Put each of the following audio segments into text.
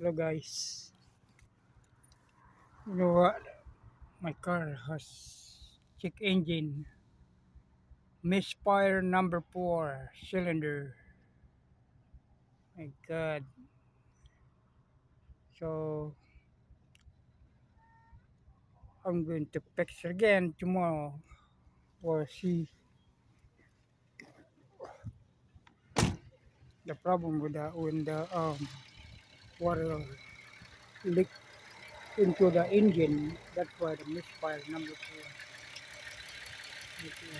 Hello guys. You know what? My car has check engine. Misfire number 4 cylinder. My god. So I'm going to fix it again tomorrow or see the problem with the when the water leak into the engine. That's why the misfire number 4. Okay.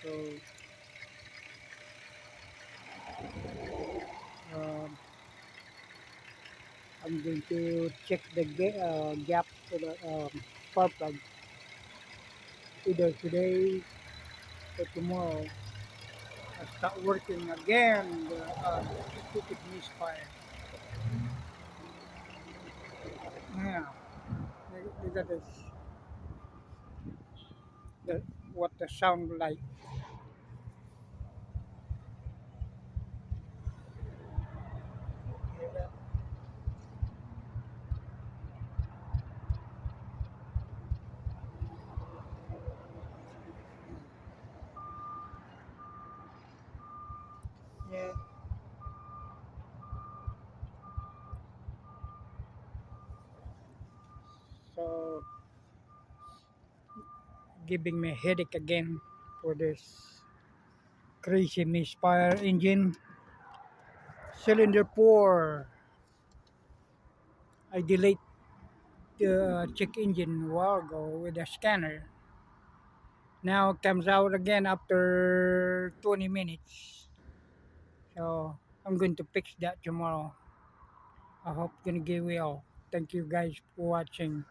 So um, I'm going to check the gap to the spark plug either today or tomorrow. I start working again. The stupid misfire. Yeah, look at this. The, what the sound like. Yeah. So giving me a headache again for this crazy misfire engine. Cylinder 4. I delayed the check engine a while ago with a scanner. Now it comes out again after 20 minutes. So I'm going to fix that tomorrow. I hope it's gonna get well. Thank you guys for watching.